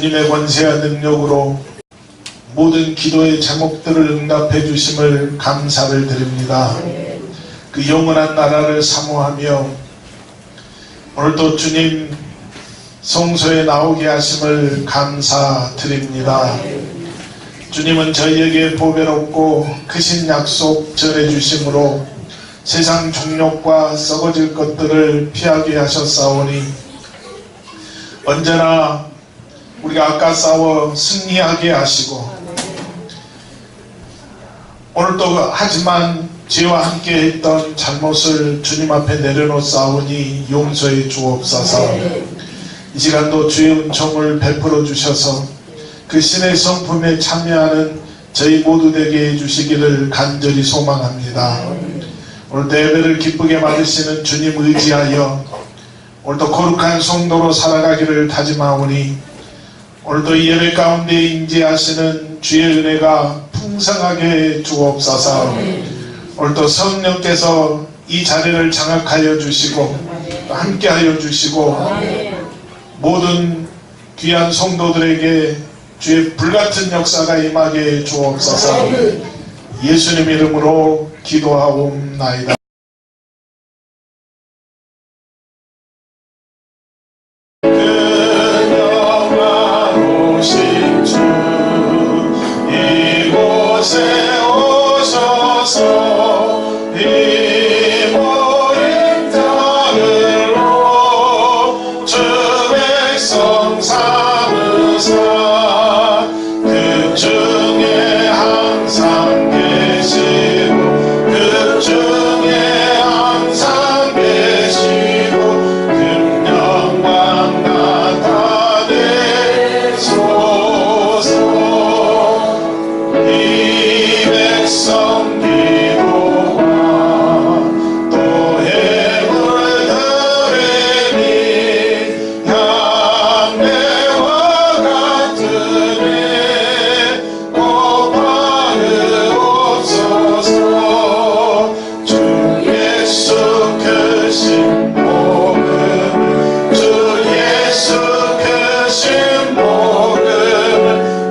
주님의 권세와 능력으로 모든 기도의 제목들을 응답해 주심을 감사를 드립니다. 그 영원한 나라를 사모하며 오늘도 주님 성소에 나오게 하심을 감사드립니다. 주님은 저희에게 보배롭고 크신 약속 전해주심으로 세상 종력과 썩어질 것들을 피하게 하셨사오니 언제나 우리가 아까 싸워 승리하게 하시고 오늘도 하지만 죄와 함께 했던 잘못을 주님 앞에 내려놓사오니 용서해 주옵소서. 이 시간도 주의 은총을 베풀어 주셔서 그 신의 성품에 참여하는 저희 모두 되게 해주시기를 간절히 소망합니다. 오늘도 예배를 기쁘게 받으시는 주님 의지하여 오늘도 거룩한 성도로 살아가기를 다짐하오니 오늘도 이 예배 가운데 임재하시는 주의 은혜가 풍성하게 주옵소서. 오늘도 성령께서 이 자리를 장악하여 주시고 함께하여 주시고 모든 귀한 성도들에게 주의 불같은 역사가 임하게 주옵소서. 예수님 이름으로 기도하옵나이다. 그녀만 오신 주 이곳에 오셔서 이 모인 땅으로 주 백성 삼으사 그 중에 항상 계시고 그 중에 항상 계시고 그 영광 나타내소서. 이 백성 기도가 또 해물들이니 향내와 같으니 꼭 받으옵소서. 주 예수 크신 복음 주 예수 크신 복음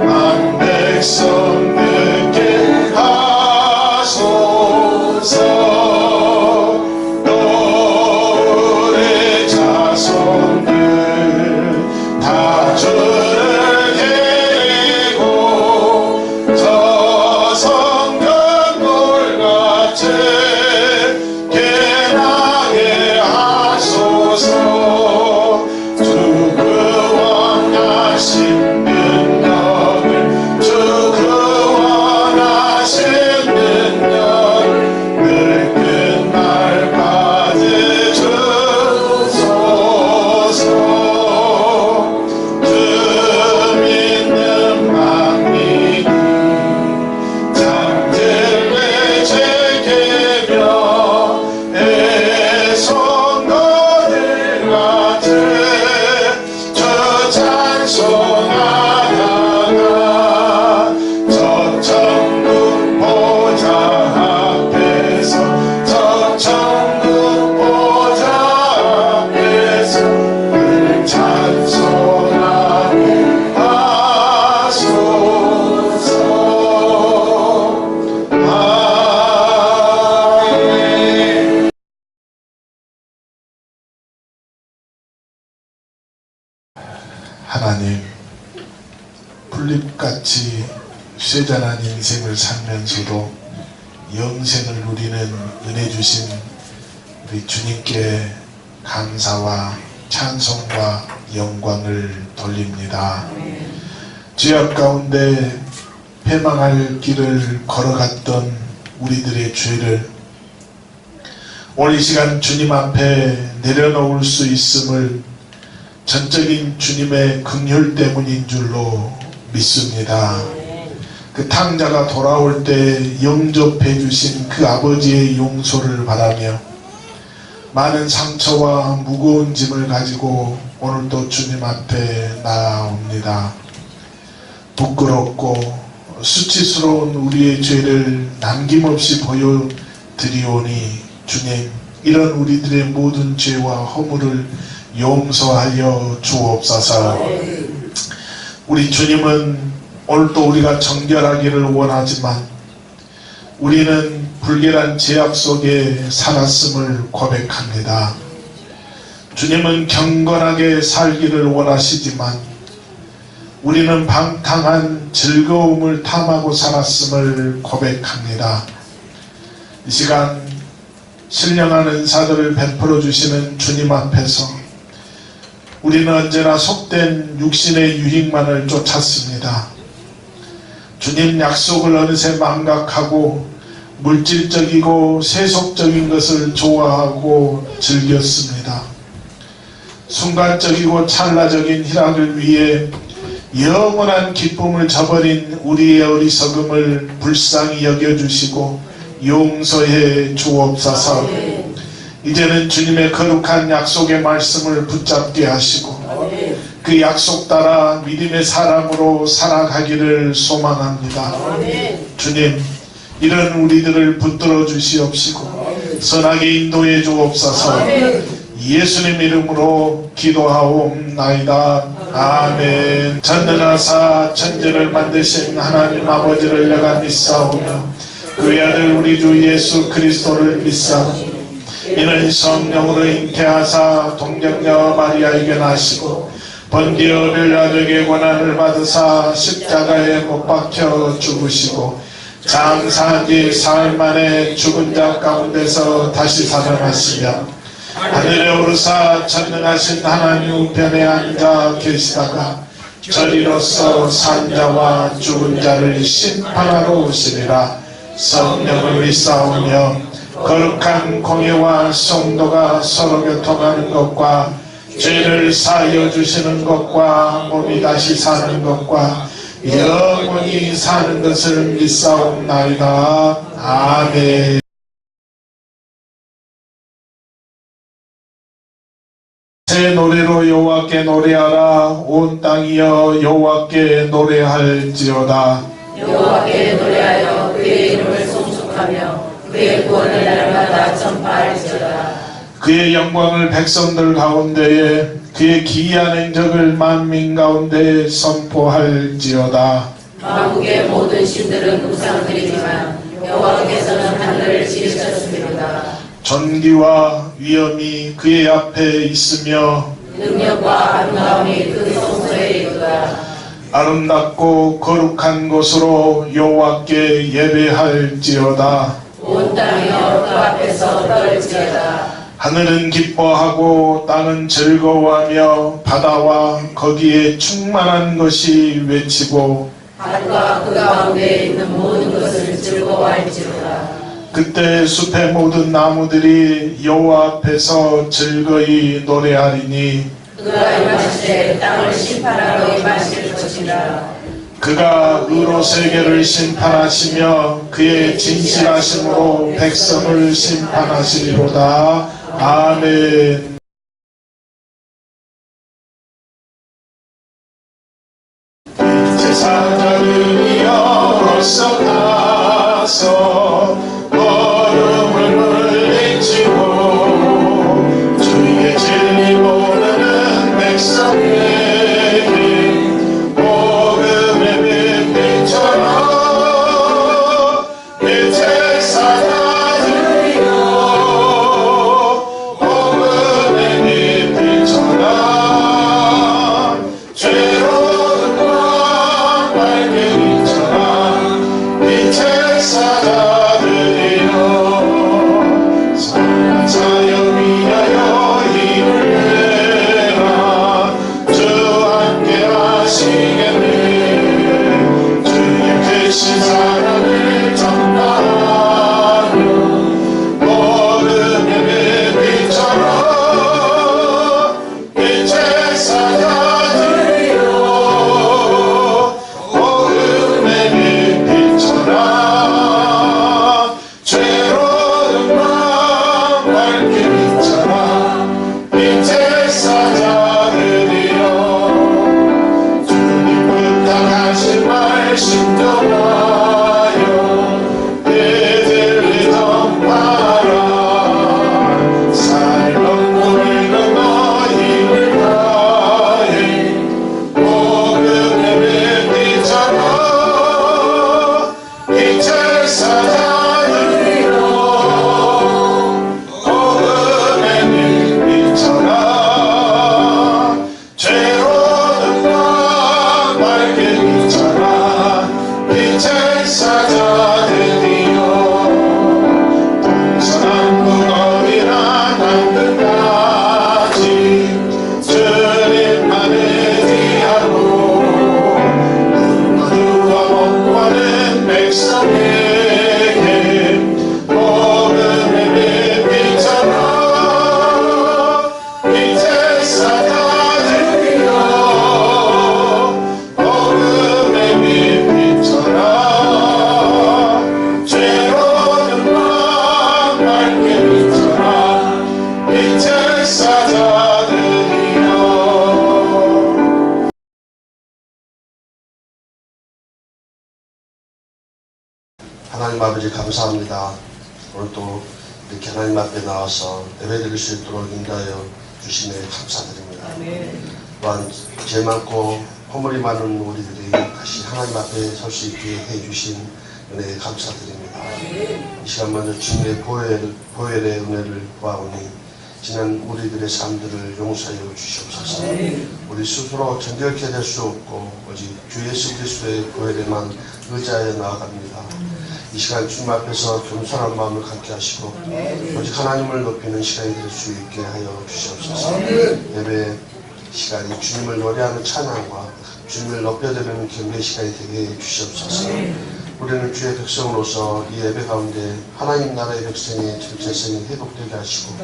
만 백성 듣게 하소서. 또 우리 자손들 다 주를 데리고 저 성전골 같이 깨나게 하소서. 주 그 왕하신 능력을 주 그 왕하신 능력을 늘 끝날까지 주소서. 주 믿는 만민이 잠들게 제게며 애송거들 같이 주 찬송하다가 저 천국 보좌 앞에서 저 천국 보좌 앞에서 늘 찬송하게 하소서. 아멘. 하나님, 풀잎같이 쇠잔한 인생을 살면서도 영생을 누리는 은혜 주신 우리 주님께 감사와 찬송과 영광을 돌립니다. 죄악 가운데 패망할 길을 걸어갔던 우리들의 죄를 오늘 이 시간 주님 앞에 내려놓을 수 있음을 전적인 주님의 긍휼 때문인 줄로 믿습니다. 그 탕자가 돌아올 때 영접해 주신 그 아버지의 용서를 바라며 많은 상처와 무거운 짐을 가지고 오늘도 주님 앞에 나아옵니다. 부끄럽고 수치스러운 우리의 죄를 남김없이 보여드리오니 주님, 이런 우리들의 모든 죄와 허물을 용서하여 주옵소서. 우리 주님은 오늘도 우리가 정결하기를 원하지만 우리는 불결한 죄악 속에 살았음을 고백합니다. 주님은 경건하게 살기를 원하시지만 우리는 방탕한 즐거움을 탐하고 살았음을 고백합니다. 이 시간 신령한 은사들을 베풀어 주시는 주님 앞에서 우리는 언제나 속된 육신의 유익만을 쫓았습니다. 주님 약속을 어느새 망각하고 물질적이고 세속적인 것을 좋아하고 즐겼습니다. 순간적이고 찰나적인 희락을 위해 영원한 기쁨을 저버린 우리의 어리석음을 불쌍히 여겨주시고 용서해 주옵소서. 이제는 주님의 거룩한 약속의 말씀을 붙잡게 하시고 그 약속 따라 믿음의 사람으로 살아가기를 소망합니다. 주님, 이런 우리들을 붙들어 주시옵시고 선하게 인도해 주옵소서. 예수님 이름으로 기도하옵나이다. 아멘. 전능하사 천지를 만드신 하나님 아버지를 내가 믿사오며 그의 아들 우리 주 예수 그리스도를 믿사오니 이는 성령으로 잉태하사 동정녀 마리아에게 나시고 번디오 빌라도에게 고난을 받으사 십자가에 못 박혀 죽으시고 장사한 지 사흘 만에 죽은 자 가운데서 다시 살아나시며 하늘에 오르사 전능하신 하나님 우편에 앉아 계시다가 저리로서 산 자와 죽은 자를 심판하러 오시리라. 성령을 믿사오며 거룩한 공예와 성도가 서로 교통하는 것과 죄를 사하여 주시는 것과 몸이 다시 사는 것과 영원히 사는 것을 믿사옵나이다. 아멘. 새 노래로 여호와께 노래하라. 온 땅이여 여호와께 노래할지어다. 여호와께 노래하여 그의 이름을 송축하며 그의 구원을 날마다 전파할지어다. 그의 영광을 백성들 가운데에 그의 기이한 행적을 만민 가운데 선포할지어다. 만국의 모든 신들은 우상들이지만 여호와께서는 하늘을 지으셨습니다. 존귀와 위엄이 그의 앞에 있으며 능력과 아름다움이 그 성소에 이르다. 아름답고 거룩한 곳으로 여호와께 예배할지어다. 온 땅이여 그 앞에서 떨지어다. 하늘은 기뻐하고 땅은 즐거워하며 바다와 거기에 충만한 것이 외치고 하늘과 그 가운데 있는 모든 것을 즐거워할지어다. 그때 숲의 모든 나무들이 여호와 앞에서 즐거이 노래하리니 그가 임하시되 땅을 심판하러 임하실 것이라. 그가 의로 세계를 심판하시며 그의 진실하심으로 백성을 심판하시리로다. 아멘. 제사장이여 어서 나서 얼음을 물리치고 주의 진리 모르는 백성에게 복음의 빛처럼 빛의 사자들이여 복음의 사자들이여 동서남북 어디나 당근같이 주님 하늘이 하고 누구와 먹고 하는 백성에게 복음의 빛처럼 이제 사자들이여 복음의 빛처럼 죄로는 맘 맑게 빛처럼 이제 사자들이여. 하나님 아버지 감사합니다. 오늘 또 이렇게 하나님 앞에 나와서 예배드릴 수 있도록 인도하여 주심에 감사드립니다. 또한 죄 많고 허물이 많은 우리들이 다시 하나님 앞에 설 수 있게 해주신 은혜에 감사드립니다. 이 시간 먼저 주님의 보혈의 은혜를 구하오니 지난 우리들의 삶들을 용서하여 주시옵소서. 우리 스스로 정결케 될 수 없고 오직 주 예수 그리스도의 보혈에만 의지하여 나아갑니다. 이 시간 주님 앞에서 겸손한 마음을 갖게 하시고 오직 하나님을 높이는 시간이 될 수 있게 하여 주시옵소서. 예배 시간이 주님을 노래하는 찬양과 주님을 높여드리는 경배 시간이 되게 해 주시옵소서. 우리는 주의 백성으로서 이 예배 가운데 하나님 나라의 백성의 정체성이 회복되게 하시고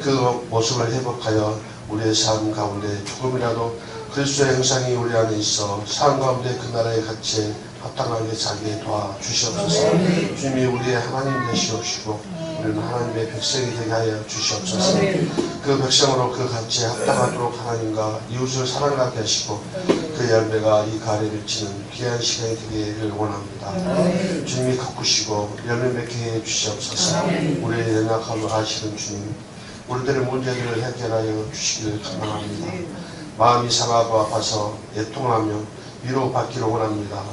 그 모습을 회복하여 우리의 삶 가운데 조금이라도 그리스도의 형상이 우리 안에 있어 삶 가운데 그 나라의 가치에 합당하게 살게 도와주시옵소서. 주님이 우리의 하나님 되시옵시고 우리는 하나님의 백성이 되게 하여 주시옵소서. 그 백성으로 그 가치에 합당하도록 하나님과 이웃을 사랑하게 하시고 그 열매가 이 가래를 치는 귀한 시간이 되기를 원합니다. 주님이 가꾸시고 열매 맺게 해 주시옵소서. 우리의 연약함을 아시는 주님, 우리들의 문제들을 해결하여 주시기를 간망합니다. 마음이 상하고 아파서 애통하며 위로받기를 원합니다.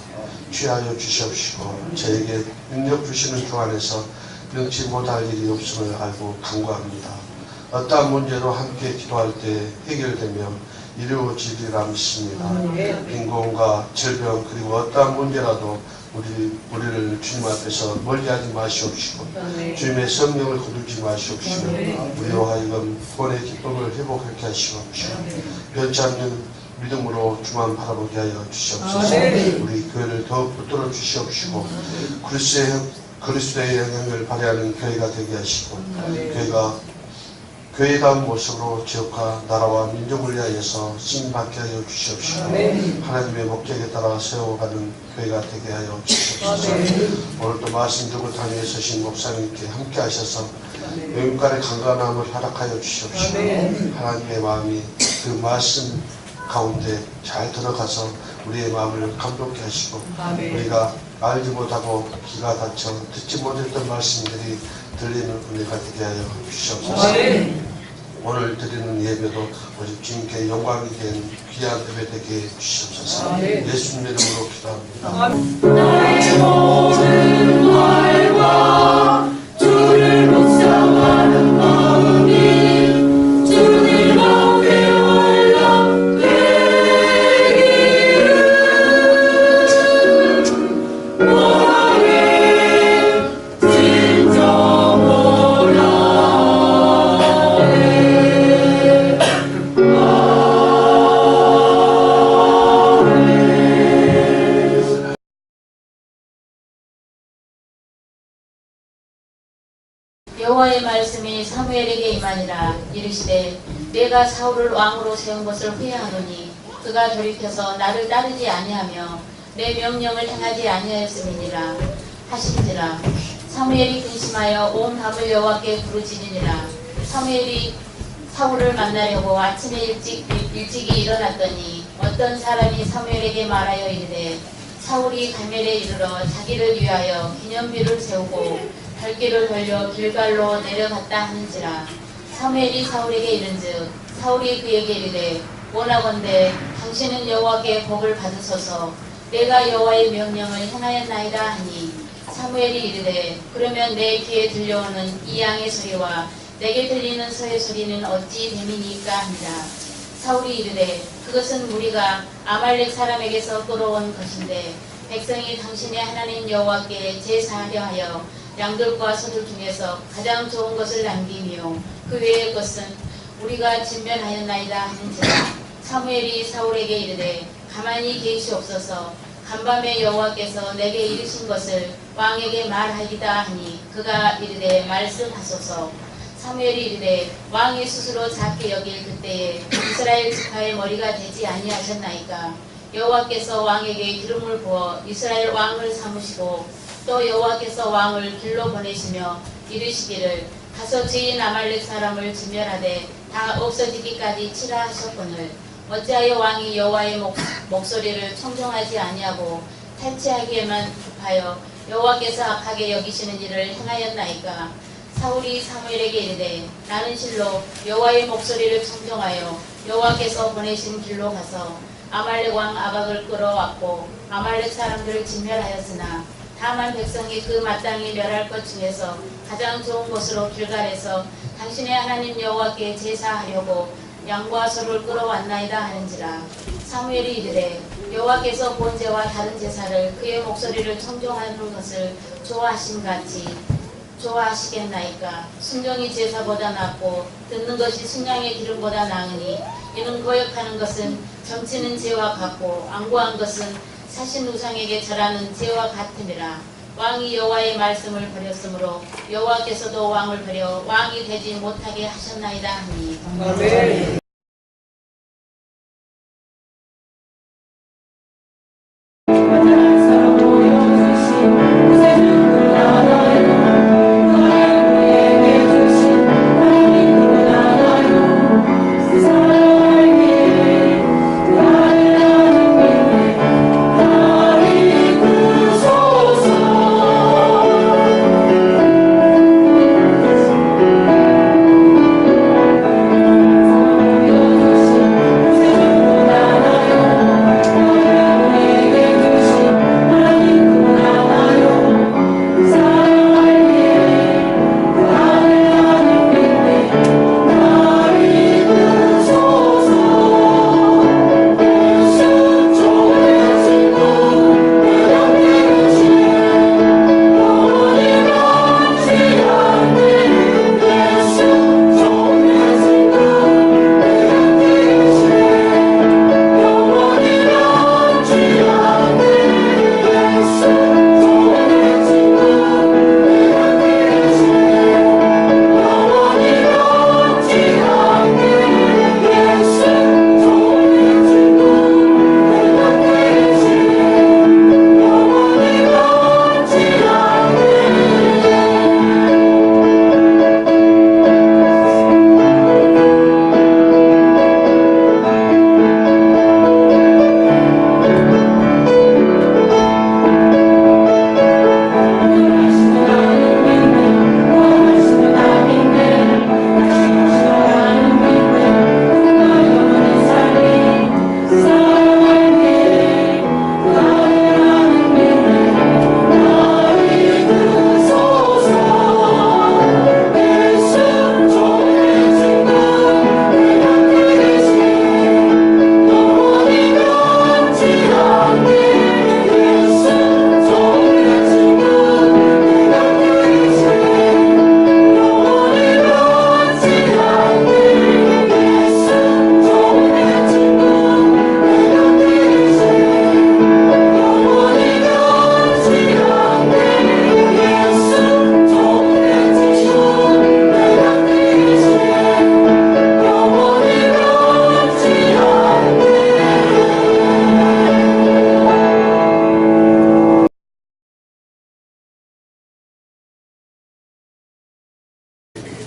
취하여 주시옵시고 저에게 능력 주시는 주 안에서 능치 못할 일이 없음을 알고 간구합니다. 어떠한 문제로 함께 기도할 때 해결되며 이루어지리라 믿습니다. 빈곤과 질병 그리고 어떠한 문제라도 우리를 주님 앞에서 멀리하지 마시옵시고 주님의 성령을 거두지 마시옵시고 우리로 하여금 구원의 기쁨을 회복하게 하시옵시고 변치 않는 믿음으로 주만 바라보게 하여 주시옵소서. 우리 교회를 더욱 붙들어 주시옵시고 그리스도의 영향을 발휘하는 교회가 되게 하시고 교회다운 모습으로 지역과 나라와 민족을 위하여서 쓰임받게 하여 주시옵시고 하나님의 목적에 따라 세워가는 교회가 되게 하여 주시옵소서. 오늘도 말씀 들고 단위에 서신 목사님께 함께 하셔서 영육간의 강건함을 허락하여 주시옵시고 하나님의 마음이 그 말씀 가운데 잘 들어가서 우리의 마음을 감동케 하시고 우리가 알지 못하고 귀가 닫혀 듣지 못했던 말씀들이 들리는 은혜가 되게 하여 주시옵소서. 오늘 드리는 예배도 오직 주님께 영광이 된 귀한 예배 되게 해 주시옵소서. 예수님 이름으로 기도합니다. 나의 모든 말과 주를 묵상하는 마음이 주님 앞에 여호와의 말씀이 사무엘에게 임하니라. 이르시되 내가 사울을 왕으로 세운 것을 후회하노니 그가 돌이켜서 나를 따르지 아니하며 내 명령을 행하지 아니하였음이니라 하신지라. 사무엘이 근심하여 온 밤을 여호와께 부르짖으니라. 사무엘이 사울을 만나려고 아침에 일찍이 일어났더니 어떤 사람이 사무엘에게 말하여 이르되 사울이 갈멜에 이르러 자기를 위하여 기념비를 세우고 발길을 돌려 길갈로 내려갔다 하는지라. 사무엘이 사울에게 이른즉 사울이 그에게 이르되 원하건대 당신은 여호와께 복을 받으소서. 내가 여호와의 명령을 행하였나이다 하니 사무엘이 이르되 그러면 내 귀에 들려오는 이 양의 소리와 내게 들리는 소의 소리는 어찌 됨이니까 하니라. 사울이 이르되 그것은 무리가 아말렉 사람에게서 끌어온 것인데 백성이 당신의 하나님 여호와께 제사하려 하여 양들과 소들 중에서 가장 좋은 것을 남기며 그 외의 것은 우리가 진멸하였나이다 하는지라. 사무엘이 사울에게 이르되 가만히 계시옵소서. 간밤에 여호와께서 내게 이르신 것을 왕에게 말하리다 하니 그가 이르되 말씀하소서. 사무엘이 이르되 왕이 스스로 작게 여길 그때에 이스라엘 지파의 머리가 되지 아니하셨나이까. 여호와께서 왕에게 기름을 부어 이스라엘 왕을 삼으시고 또 여호와께서 왕을 길로 보내시며 이르시기를 가서 죄인 아말렉 사람을 진멸하되 다 없어지기까지 치라 하셨거늘 어찌하여 왕이 여호와의 목소리를 청종하지 아니하고 탈취하기에만 급하여 여호와께서 악하게 여기시는 일을 행하였나이까. 사울이 사무엘에게 이르되 나는 실로 여호와의 목소리를 청종하여 여호와께서 보내신 길로 가서 아말렉 왕 아각을 끌어왔고 아말렉 사람들을 진멸하였으나 다만 백성이 그 마땅히 멸할 것 중에서 가장 좋은 곳으로 길갈에서 당신의 하나님 여호와께 제사하려고 양과 소를 끌어왔나이다 하는지라. 사무엘이 이르되 여호와께서 본제와 다른 제사를 그의 목소리를 청종하는 것을 좋아하심같이 좋아하시겠나이까. 순종이 제사보다 낫고 듣는 것이 순양의 기름보다 나으니 이는 거역하는 것은 점치는 죄와 같고 안구한 것은 사신 우상에게 절하는 죄와 같음이라. 왕이 여호와의 말씀을 버렸으므로 여호와께서도 왕을 버려 왕이 되지 못하게 하셨나이다 하니. 아멘.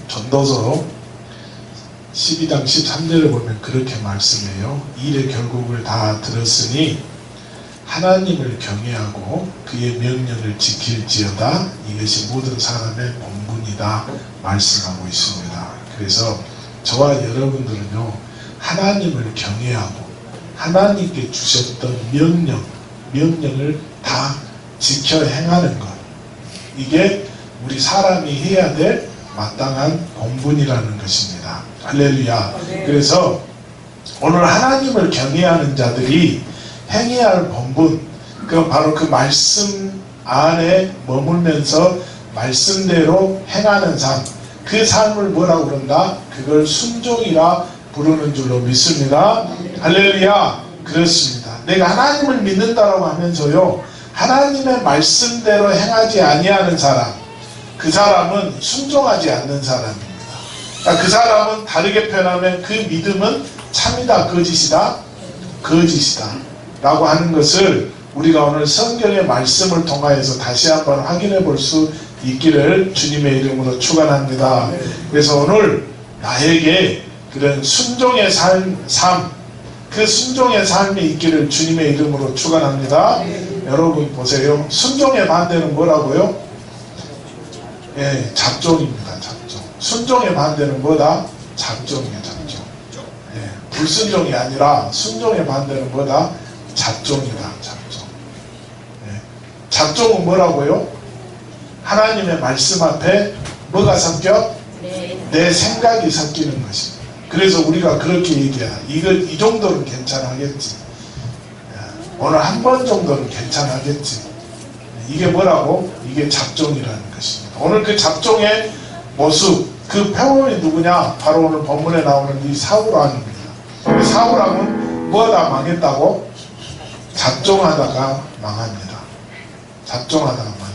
전도서 12장 13절을 보면 그렇게 말씀해요. 이 일의 결국을 다 들었으니 하나님을 경외하고 그의 명령을 지킬지어다. 이것이 모든 사람의 본분이다 말씀하고 있습니다. 그래서 저와 여러분들은요, 하나님을 경외하고 하나님께 주셨던 명령을 다 지켜 행하는 것, 이게 우리 사람이 해야 될 마땅한 본분이라는 것입니다. 할렐루야. 그래서 오늘 하나님을 경외하는 자들이 행해야 할 본분, 그건 바로 그 말씀 안에 머물면서 말씀대로 행하는 삶, 그 삶을 뭐라고 그런다? 그걸 순종이라 부르는 줄로 믿습니다. 할렐루야. 그렇습니다. 내가 하나님을 믿는다라고 하면서요, 하나님의 말씀대로 행하지 아니하는 사람, 그 사람은 순종하지 않는 사람입니다. 그러니까 그 사람은 다르게 표현하면 그 믿음은 참이다, 거짓이다, 거짓이다 라고 하는 것을 우리가 오늘 성경의 말씀을 통하여서 다시 한번 확인해 볼 수 있기를 주님의 이름으로 축원합니다. 그래서 오늘 나에게 그런 순종의 삶, 그 순종의 삶이 있기를 주님의 이름으로 축원합니다. 여러분 보세요. 순종의 반대는 뭐라고요? 예, 잡종입니다. 잡종. 순종의 반대는 뭐다? 잡종이에요. 잡종. 예, 불순종이 아니라 순종의 반대는 뭐다? 잡종이다. 잡종. 예, 잡종은 뭐라고요? 하나님의 말씀 앞에 뭐가 섞여? 내 생각이 섞이는 것입니다. 그래서 우리가 그렇게 얘기해요. 이 정도는 괜찮아겠지. 오늘 한 번 정도는 괜찮아겠지. 이게 뭐라고? 이게 잡종이라는 것입니다. 오늘 그 잡종의 모습, 그 표범이 누구냐? 바로 오늘 본문에 나오는 이 사울왕입니다. 사울왕은 뭐하다 망했다고? 잡종하다가 망합니다. 잡종하다가 망해요.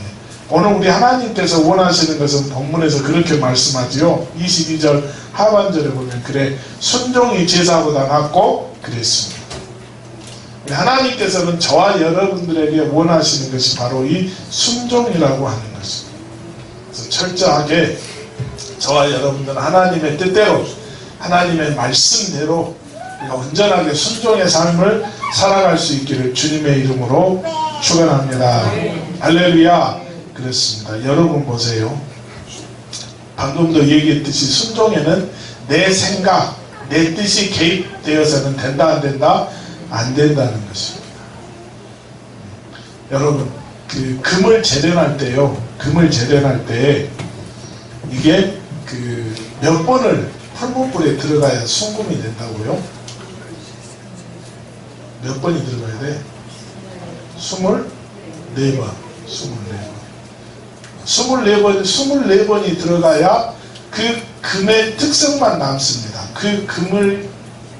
오늘 우리 하나님께서 원하시는 것은 본문에서 그렇게 말씀하지요. 22절 하반절에 보면 그래 순종이 제사보다 낫고 그랬습니다. 하나님께서는 저와 여러분들에게 원하시는 것이 바로 이 순종이라고 하는 것입니다. 그래서 철저하게 저와 여러분들은 하나님의 뜻대로 하나님의 말씀대로 온전하게 순종의 삶을 살아갈 수 있기를 주님의 이름으로 축원합니다. 할렐루야. 그렇습니다. 여러분 보세요. 방금도 얘기했듯이 순종에는 내 생각, 내 뜻이 개입되어서는 된다 안 된다? 안 된다는 것입니다. 여러분 그 금을 재련할 때요, 금을 재련할 때 이게 그 몇 번을 풀무불에 들어가야 순금이 된다고요? 몇 번이 들어가야 돼? 24번. 24번이 들어가야 그 금의 특성만 남습니다. 그 금을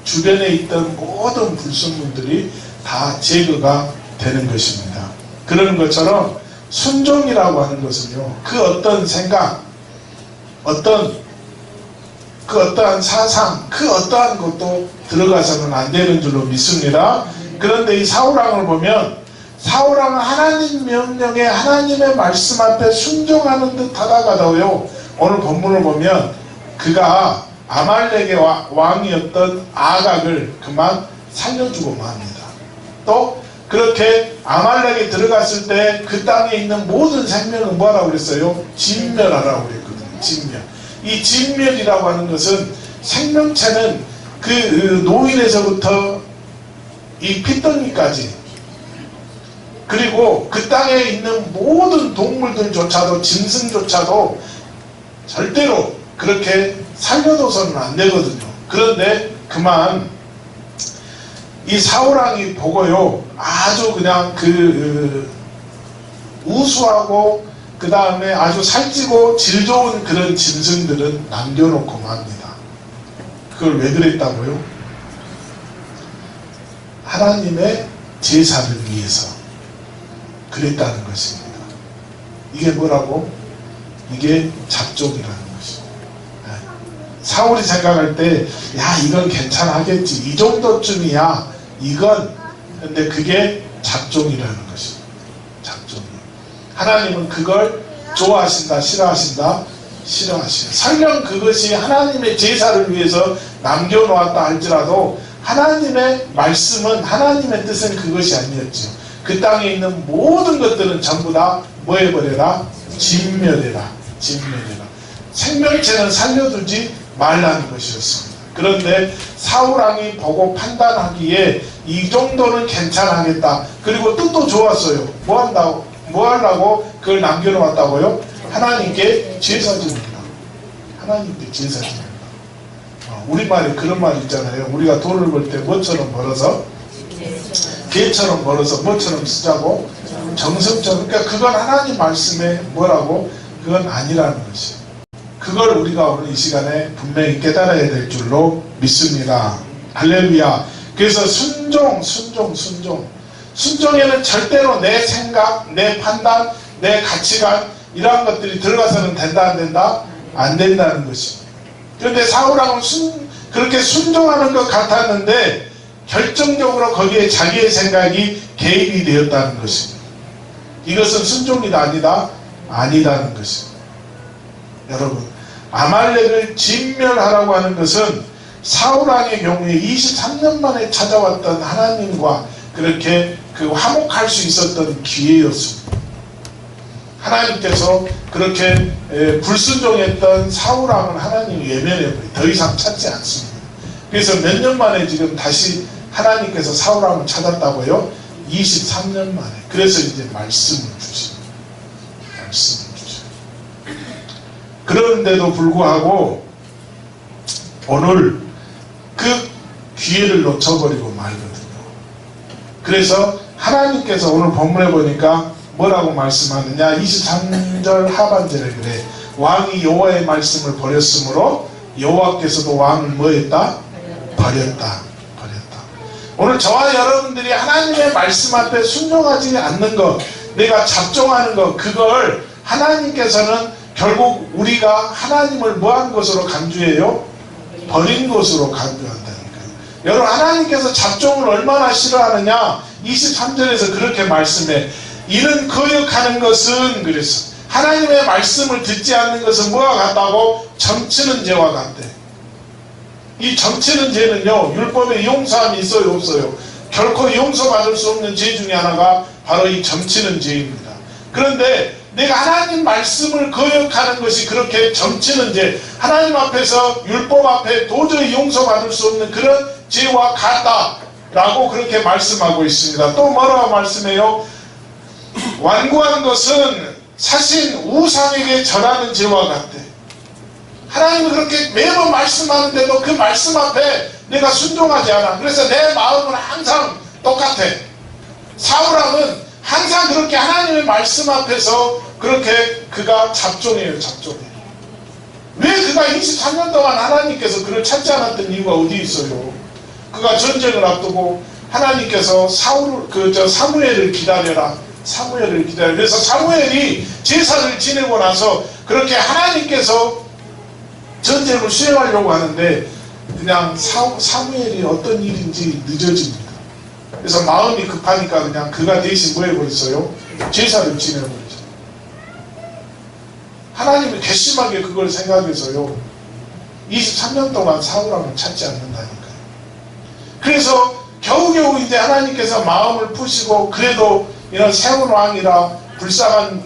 주변에 있던 모든 불순물들이 다 제거가 되는 것입니다. 그러는 것처럼 순종이라고 하는 것은요, 그 어떤 생각, 그 어떠한 사상, 그 어떠한 것도 들어가서는 안 되는 줄로 믿습니다. 그런데 이 사울왕을 보면 사울왕은 하나님 명령에 하나님의 말씀 앞에 순종하는 듯 하다가도요, 오늘 본문을 보면 그가 아말렉의 왕이었던 아각을 그만 살려주고 맙니다. 또 그렇게 아말렉에 들어갔을 때 그 땅에 있는 모든 생명은 뭐라고 그랬어요? 진멸하라고 그랬거든요. 진멸. 이 진멸이라고 하는 것은 생명체는 그 노인에서부터 이 핏덩이까지, 그리고 그 땅에 있는 모든 동물들조차도, 짐승조차도 절대로 그렇게 살려둬서는 안 되거든요. 그런데 그만 이 사울왕이 보고요, 아주 그냥 우수하고 그 다음에 아주 살찌고 질 좋은 그런 짐승들은 남겨놓고 맙니다. 그걸 왜 그랬다고요? 하나님의 제사를 위해서 그랬다는 것입니다. 이게 뭐라고? 이게 잡종이라는 것입니다. 사울이 생각할 때, 야, 이건 괜찮아하겠지, 이 정도쯤이야, 이건. 근데 그게 잡종이라는 것입니다. 잡종이. 하나님은 그걸 좋아하신다, 싫어하신다? 싫어하시요. 설령 그것이 하나님의 제사를 위해서 남겨놓았다 할지라도 하나님의 말씀은, 하나님의 뜻은 그것이 아니었죠. 그 땅에 있는 모든 것들은 전부 다 뭐 해버려라? 진멸해라. 진멸해라. 생명체는 살려두지 말라는 것이었습니다. 그런데 사울왕이 보고 판단하기에 이 정도는 괜찮아하겠다. 그리고 뜻도 좋았어요. 뭐 하려고 그걸 남겨놓았다고요? 하나님께 제사 드립니다. 하나님께 제사 드립니다. 우리말에 그런 말 있잖아요. 우리가 돈을 벌 때 뭐처럼 벌어서? 개처럼 벌어서 뭐처럼 쓰자고? 정성처럼. 그러니까 그건 하나님 말씀에 뭐라고? 그건 아니라는 것이에요. 그걸 우리가 오늘 이 시간에 분명히 깨달아야 될 줄로 믿습니다. 할렐루야. 그래서 순종에는 절대로 내 생각, 내 판단, 내 가치관 이러한 것들이 들어가서는 된다 안 된다? 안 된다는 것입니다. 그런데 사울왕은 그렇게 순종하는 것 같았는데 결정적으로 거기에 자기의 생각이 개입이 되었다는 것입니다. 이것은 순종이다 아니다? 아니다는 것입니다. 여러분, 아말렉을 진멸하라고 하는 것은 사울왕의 경우에 23년 만에 찾아왔던 하나님과 그렇게 화목할 수 있었던 기회였습니다. 하나님께서 그렇게 불순종했던 사울왕을 하나님이 외면해버려요. 더 이상 찾지 않습니다. 그래서 몇 년 만에 지금 다시 하나님께서 사울왕을 찾았다고요? 23년 만에. 그래서 이제 말씀을 주십니다. 말씀을 주십니다. 그런데도 불구하고 오늘 그 기회를 놓쳐버리고 말거든요. 그래서 하나님께서 오늘 본문에 보니까 뭐라고 말씀하느냐? 23절 하반절에 그래. 왕이 여호와의 말씀을 버렸으므로 여호와께서도 왕을 뭐했다? 버렸다. 오늘 저와 여러분들이 하나님의 말씀 앞에 순종하지 않는 것, 내가 잡종하는 것, 그걸 하나님께서는 결국 우리가 하나님을 뭐한 것으로 간주해요? 버린 것으로 간주한다니까요. 여러분, 하나님께서 잡종을 얼마나 싫어하느냐? 23절에서 그렇게 말씀해. 이는 거역하는 것은, 그래서 하나님의 말씀을 듣지 않는 것은 뭐와 같다고? 점치는 죄와 같대. 이 점치는 죄는요, 율법에 용서함이 있어요, 없어요? 결코 용서받을 수 없는 죄 중에 하나가 바로 이 점치는 죄입니다. 그런데 내가 하나님 말씀을 거역하는 것이 그렇게 점치는 죄, 하나님 앞에서 율법 앞에 도저히 용서받을 수 없는 그런 죄와 같다라고 그렇게 말씀하고 있습니다. 또 뭐라고 말씀해요? 완고한 것은 사신 우상에게 절하는 죄와 같대. 하나님은 그렇게 매번 말씀하는데도 그 말씀 앞에 내가 순종하지 않아. 그래서 내 마음은 항상 똑같아. 사울왕은 항상 그렇게 하나님의 말씀 앞에서 그렇게 그가 잡종해요. 왜 그가 23년 동안 하나님께서 그를 찾지 않았던 이유가 어디 있어요? 그가 전쟁을 앞두고 하나님께서 사무엘을 기다려라. 그래서 사무엘이 제사를 지내고 나서 그렇게 하나님께서 전쟁을 수행하려고 하는데 그냥 사무엘이 어떤 일인지 늦어집니다. 그래서 마음이 급하니까 그냥 그가 대신 뭐 해버렸어요? 제사를 지내버렸죠. 하나님이 괘씸하게 그걸 생각해서요 23년 동안 사울왕을 찾지 않는다니까요. 그래서 겨우겨우 이제 하나님께서 마음을 푸시고 그래도 이런 세운 왕이라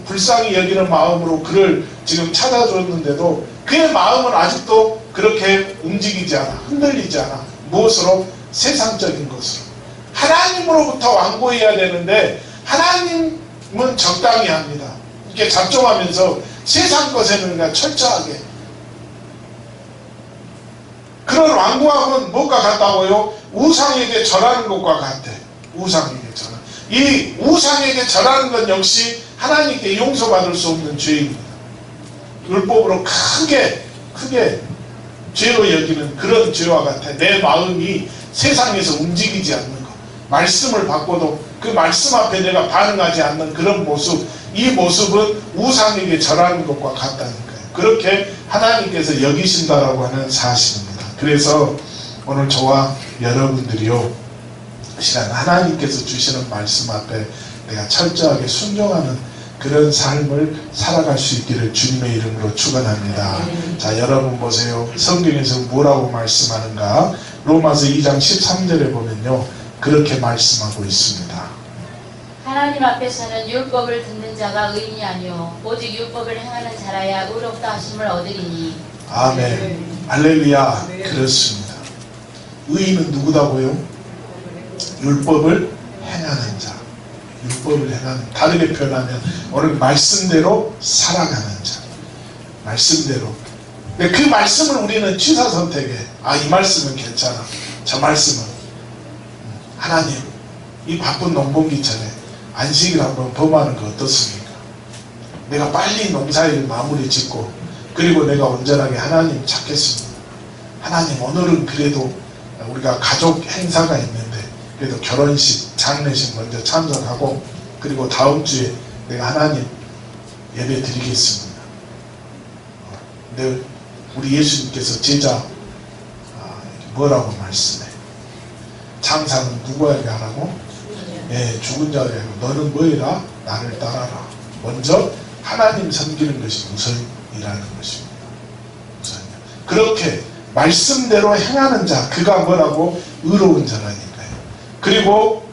불쌍히 여기는 마음으로 그를 지금 찾아줬는데도 그의 마음은 아직도 그렇게 움직이지 않아. 흔들리지 않아. 무엇으로? 세상적인 것으로. 하나님으로부터 완고해야 되는데 하나님은 적당히 합니다. 이렇게 잡종하면서 세상 것에는 그냥 철저하게. 그런 완고함은 무엇과 같다고요? 우상에게 절하는 것과 같아. 우상에게 절하는. 이 우상에게 절하는 것 역시 하나님께 용서받을 수 없는 죄입니다. 율법으로 크게 죄로 여기는 그런 죄와 같아. 내 마음이 세상에서 움직이지 않는 것. 말씀을 받고도 그 말씀 앞에 내가 반응하지 않는 그런 모습. 이 모습은 우상에게 절하는 것과 같다니까요. 그렇게 하나님께서 여기신다라고 하는 사실입니다. 그래서 오늘 저와 여러분들이요, 시간 하나님께서 주시는 말씀 앞에 내가 철저하게 순종하는 그런 삶을 살아갈 수 있기를 주님의 이름으로 축원합니다. 자, 여러분 보세요. 성경에서 뭐라고 말씀하는가? 로마서 2장 13절에 보면요, 그렇게 말씀하고 있습니다. 하나님 앞에서는 율법을 듣는 자가 의인이 아니요 오직 율법을 행하는 자라야 의롭다 하심을 얻으리니. 아멘. 할렐루야. 그렇습니다. 의인은 누구다고요? 율법을 행하는 자. 율법을 행하는, 다르게 표현하면 오늘 말씀대로 살아가는 자. 말씀대로. 근데 그 말씀을 우리는 취사 선택해. 아, 이 말씀은 괜찮아. 저 말씀은 하나님 이 바쁜 농번기철에 안식일 한번 범하는 거 어떻습니까? 내가 빨리 농사일 마무리 짓고 그리고 내가 온전하게 하나님 찾겠습니다. 하나님 오늘은 그래도 우리가 가족 행사가 있는데 그래도 결혼식, 장례식 먼저 참석하고 그리고 다음 주에 내가 하나님 예배 드리겠습니다. 근데 우리 예수님께서 제자 뭐라고 말씀해? 장사는 누구에게 하라고? 예, 죽은 자에게 하고 너는 뭐이라? 나를 따라라. 먼저 하나님 섬기는 것이 우선이라는 것입니다. 우선이요. 그렇게 말씀대로 행하는 자, 그가 뭐라고? 의로운 자라니까요. 그리고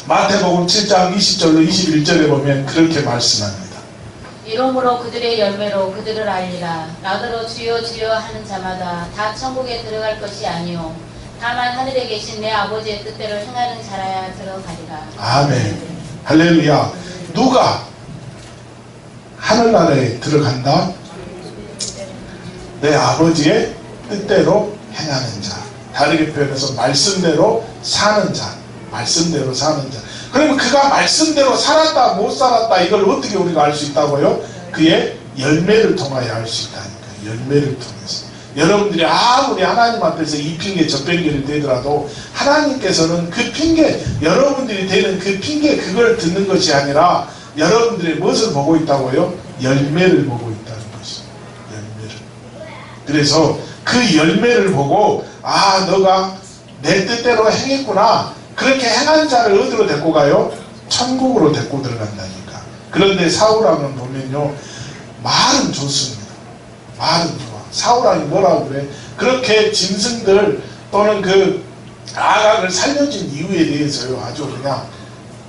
마태복음 7장 20절로 21절에 보면 그렇게 말씀합니다. 이러므로 그들의 열매로 그들을 알리라. 나더러 주여 주여 하는 자마다 다 천국에 들어갈 것이 아니요 다만 하늘에 계신 내 아버지의 뜻대로 행하는 자라야 들어가리라. 아멘. 할렐루야. 누가 하늘나라에 들어간다? 내 아버지의 뜻대로 행하는 자. 다르게 표현해서 말씀대로 사는 자. 말씀대로 사는 자. 그러면 그가 말씀대로 살았다 못 살았다 이걸 어떻게 우리가 알 수 있다고요? 그의 열매를 통하여 알 수 있다니까요. 열매를 통해서. 여러분들이 아무리 하나님 앞에서 이 핑계 저 핑계를 대더라도 하나님께서는 그 핑계, 여러분들이 대는 그 핑계 그걸 듣는 것이 아니라 여러분들이 무엇을 보고 있다고요? 열매를 보고 있다는 것입니다. 열매를. 그래서 그 열매를 보고 아 너가 내 뜻대로 행했구나. 그렇게 행한 자를 어디로 데리고 가요? 천국으로 데리고 들어간다니까. 그런데 사울왕은 보면요 말은 좋습니다. 말은 좋아. 사울왕이 뭐라고 그래? 그렇게 짐승들 또는 그 아각을 살려준 이유에 대해서요 아주 그냥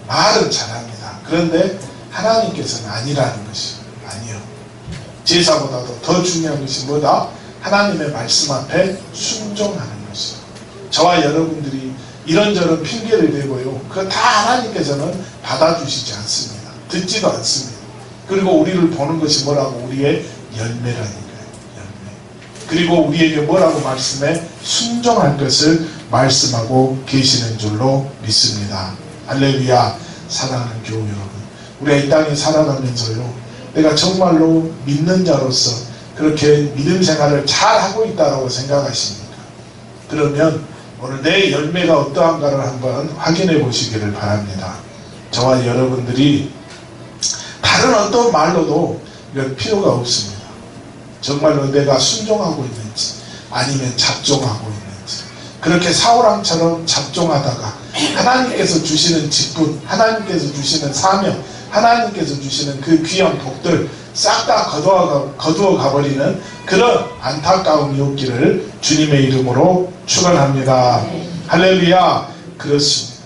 말은 잘합니다. 그런데 하나님께서는 아니라는 것이 아니요. 제사보다도 더 중요한 것이 뭐다? 하나님의 말씀 앞에 순종하는 것이요. 저와 여러분들이 이런저런 핑계를 대고요. 그거 다 하나님께서는 받아주시지 않습니다. 듣지도 않습니다. 그리고 우리를 보는 것이 뭐라고? 우리의 열매라니까요. 열매. 그리고 우리에게 뭐라고 말씀해? 순종할 것을 말씀하고 계시는 줄로 믿습니다. 할렐루야. 사랑하는 교우 여러분. 우리가 이 땅에 살아가면서요. 내가 정말로 믿는 자로서 그렇게 믿음 생활을 잘하고 있다고 생각하십니까? 그러면 오늘 내 열매가 어떠한가를 한번 확인해 보시기를 바랍니다. 저와 여러분들이 다른 어떤 말로도 이런 필요가 없습니다. 정말로 내가 순종하고 있는지 아니면 잡종하고 있는지 그렇게 사울왕처럼 잡종하다가 하나님께서 주시는 직분, 하나님께서 주시는 사명, 하나님께서 주시는 그 귀한 복들 싹 다 거두어 가버리는 그런 안타까움이 없기를 주님의 이름으로 축원합니다. 할렐루야. 그렇습니다.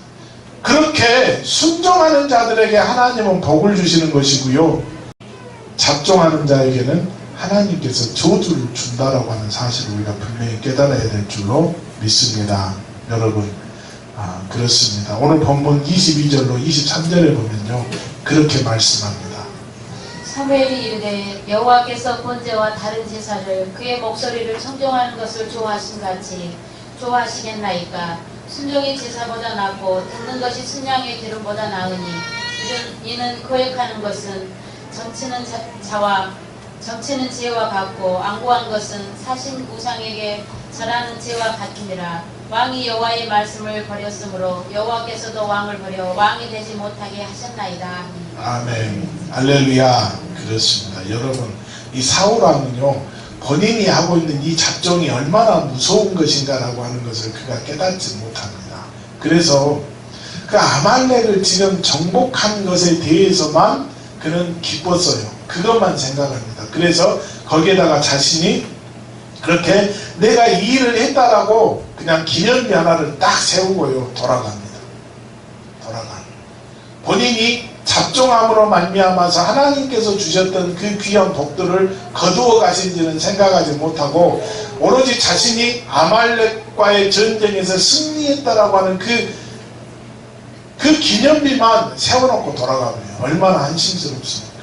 그렇게 순종하는 자들에게 하나님은 복을 주시는 것이고요. 잡종하는 자에게는 하나님께서 저주를 준다라고 하는 사실을 우리가 분명히 깨달아야 될 줄로 믿습니다. 여러분 그렇습니다. 오늘 본문 22절로 23절에 보면요. 그렇게 말씀합니다. 사무엘이 이르되 여호와께서 번제와 다른 제사를 그의 목소리를 청종하는 것을 좋아하신같이 좋아하시겠나이까. 순종이 제사보다 낫고 듣는 것이 순양의 기름보다 나으니 이는 거역하는 것은 정치는 죄와 같고 안고한 것은 사신 우상에게 절하는 죄와 같으니라. 왕이 여호와의 말씀을 버렸으므로 여호와께서도 왕을 버려 왕이 되지 못하게 하셨나이다. 아멘. 할렐루야. 그렇습니다. 여러분 이 사울왕은요 본인이 하고 있는 이 잡종이 얼마나 무서운 것인가라고 하는 것을 그가 깨닫지 못합니다. 그래서 그 아말렉을 지금 정복한 것에 대해서만 그는 기뻤어요. 그것만 생각합니다. 그래서 거기에다가 자신이 그렇게 내가 이 일을 했다라고 그냥 기념비 하나를 딱 세우고요 돌아갑니다. 본인이 잡종함으로 말미암아서 하나님께서 주셨던 그 귀한 복들을 거두어 가신지는 생각하지 못하고 오로지 자신이 아말렉과의 전쟁에서 승리했다라고 하는 그 기념비만 세워놓고 돌아가면 얼마나 한심스럽습니까?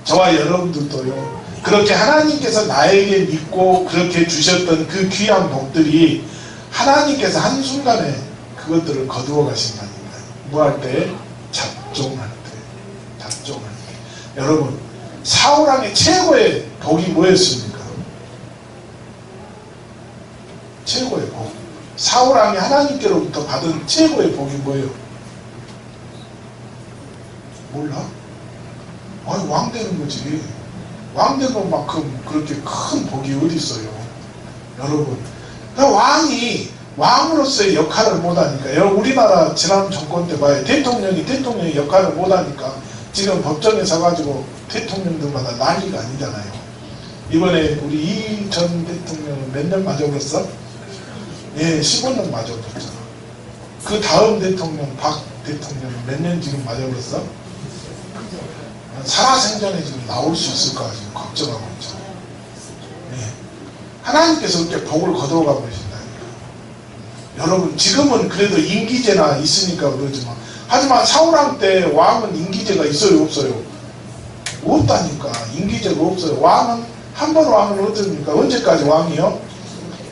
저와 여러분들도요 그렇게 하나님께서 나에게 믿고 그렇게 주셨던 그 귀한 복들이 하나님께서 한순간에 그것들을 거두어 가신다니까요. 뭐 할 때? 잡종할 때. 잡종할 때. 여러분, 사울왕의 최고의 복이 뭐였습니까? 최고의 복. 사울왕이 하나님께로부터 받은 최고의 복이 뭐예요? 몰라? 아니, 왕 되는 거지. 왕 되는 것만큼 그렇게 큰 복이 어디 있어요? 여러분, 왕이 왕으로서의 역할을 못하니까, 여러분, 우리나라 지난 정권 때 봐요. 대통령의 역할을 못하니까 지금 법정에 서가지고 대통령들마다 난리가 아니잖아요. 이번에 우리 이 전 대통령은 몇 년 맞아버렸어? 예, 15년 맞아버렸잖아. 그 다음 대통령 박 대통령은 몇 년 지금 맞아버렸어? 살아생전에 지금 나올 수 있을까 지금 걱정하고 있잖아요. 예. 하나님께서 그렇게 복을 거두어가고 계신다니까. 여러분, 지금은 그래도 임기제나 있으니까 그러지만, 하지만 사울왕 때 왕은 임기제가 있어요, 없어요? 없다니까. 임기제가 없어요. 왕은 한 번 왕을 얻으니까 언제까지 왕이요?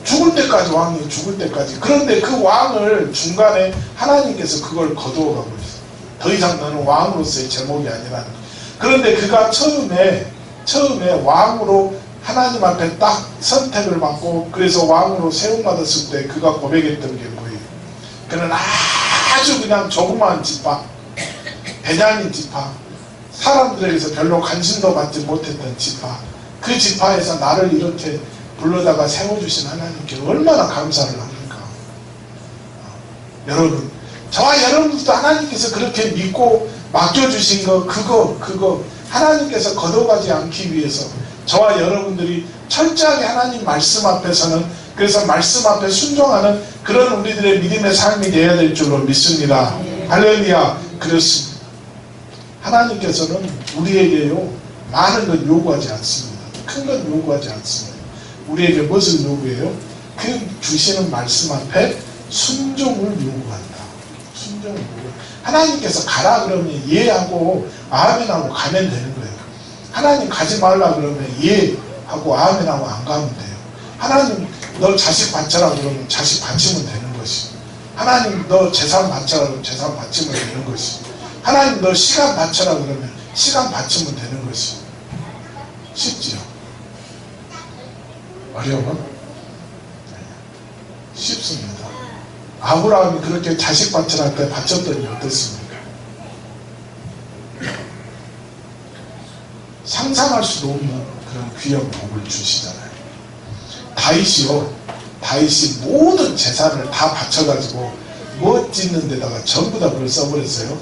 죽을 때까지 왕이에요. 죽을 때까지. 그런데 그 왕을 중간에 하나님께서 그걸 거두어가고 있어요. 더 이상 너는 왕으로서의 제목이 아니라는 거예요. 그런데 그가 처음에 왕으로 하나님 앞에 딱 선택을 받고, 그래서 왕으로 세움받았을 때 그가 고백했던 게 뭐예요? 그는 아주 그냥 조그마한 지파, 베냐민 지파, 사람들에게서 별로 관심도 받지 못했던 지파, 그 지파에서 나를 이렇게 불러다가 세워주신 하나님께 얼마나 감사를 합니까? 여러분, 저와 여러분들도 하나님께서 그렇게 믿고 맡겨주신 거, 그거 하나님께서 거둬가지 않기 위해서 저와 여러분들이 철저하게 하나님 말씀 앞에서는, 그래서 말씀 앞에 순종하는 그런 우리들의 믿음의 삶이 되어야 될 줄로 믿습니다. 할렐루야. 그렇습니다. 하나님께서는 우리에게요, 많은 건 요구하지 않습니다. 큰 건 요구하지 않습니다. 우리에게 무엇을 요구해요? 그 주시는 말씀 앞에 순종을 요구한다. 순종을 요구한다. 하나님께서 가라 그러면 예하고 아멘하고 가면 되는 거예요. 하나님 가지 말라 그러면 예하고 아멘하고 안 가면 돼요. 하나님 너 자식 바쳐라 그러면 자식 바치면 되는 것이. 하나님 너 재산 바쳐라 그러면 재산 바치면 되는 것이. 하나님 너 시간 바쳐라 그러면 시간 바치면 되는 것이. 쉽지요? 어려워? 쉽습니다. 아브라함이 그렇게 자식 바쳐라 때 바쳤더니 어떻습니까? 상상할 수도 없는 그런 귀한 복을 주시잖아요. 다윗이 모든 재산을 다 바쳐가지고 뭐 짓는 데다가 전부 다 그걸 써버렸어요.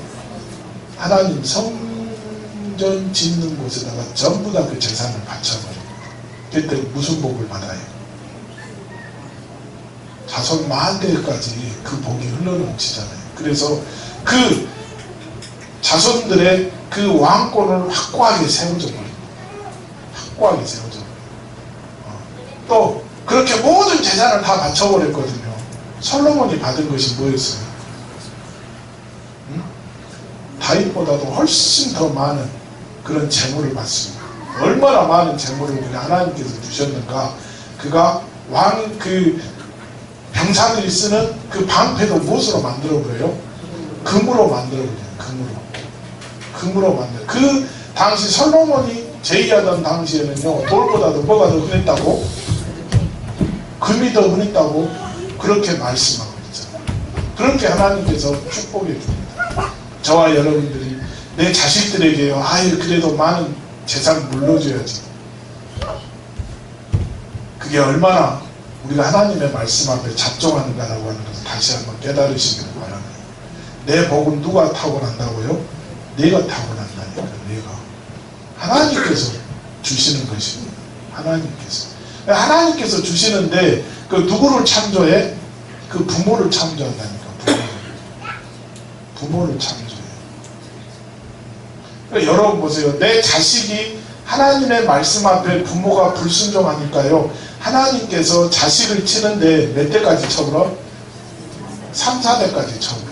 하나님 성전 짓는 곳에다가 전부 다 그 재산을 바쳐버려요. 그때 무슨 복을 받아요? 자손 만대까지 그 복이 흘러넘치잖아요. 그래서 그 자손들의 그 왕권을 확고하게 세워져 버립니다. 확고하게 세워져 버려요. 또 그렇게 모든 재산을 다 바쳐버렸거든요. 솔로몬이 받은 것이 뭐였어요? 다윗보다도 훨씬 더 많은 그런 재물을 받습니다. 얼마나 많은 재물을 하나님께서 주셨는가. 그가 그 병사들이 쓰는 그 방패도 무엇으로 만들어버려요? 금으로 만들어버려요. 금으로 만들어. 그 당시 솔로몬이 제의하던 당시에는요, 돌보다도 뭐가 더 흔했다고? 금이 더 흔했다고 그렇게 말씀하고 있잖아요. 그렇게 하나님께서 축복해 줍니다. 저와 여러분들이 내 자식들에게요, 아유 그래도 많은 재산 물려줘야지. 그게 얼마나 우리가 하나님의 말씀 앞에 잡종하는가라고 하는 것을 다시 한번 깨달으시기를 바랍니다. 내 복은 누가 타고난다고요? 내가 타고난다니까. 내가. 하나님께서 주시는 것입니다. 하나님께서 주시는데 그 누구를 창조해? 그 부모를 창조한다니까. 부모를 창조해요. 그러니까 여러분 보세요. 내 자식이 하나님의 말씀 앞에 부모가 불순종하니까요, 하나님께서 자식을 치는데 몇 대까지 쳐버려? 3, 4대까지 쳐버려.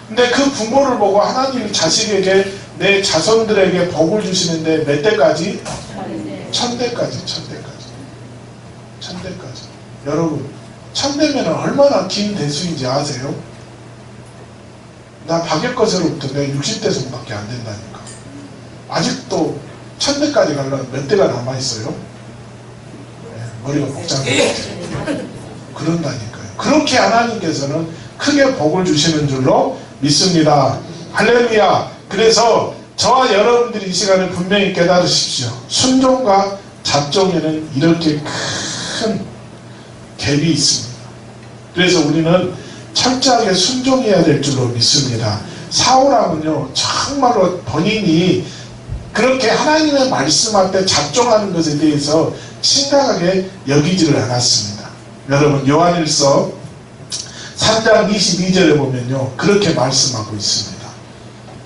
근데 그 부모를 보고 하나님이 자식에게, 내 자손들에게 복을 주시는데 몇 대까지? 1000대까지. 여러분, 1000대면 얼마나 긴 대수인지 아세요? 나 박역거세로부터 내가 60대 손밖에 안 된다니까. 아직도 1000대까지 가려면 몇 대가 남아있어요? 네, 머리가 복잡해. 그런다니까요. 그렇게 하나님께서는 크게 복을 주시는 줄로 믿습니다. 할렐루야. 그래서 저와 여러분들이 이 시간에 분명히 깨달으십시오. 순종과 잡종에는 이렇게 큰 갭이 있습니다. 그래서 우리는 철저하게 순종해야 될 줄로 믿습니다. 사울왕은요, 정말로 본인이 그렇게 하나님의 말씀 앞에 잡종하는 것에 대해서 심각하게 여기지를 않았습니다. 여러분, 요한일서 3장 22절에 보면요, 그렇게 말씀하고 있습니다.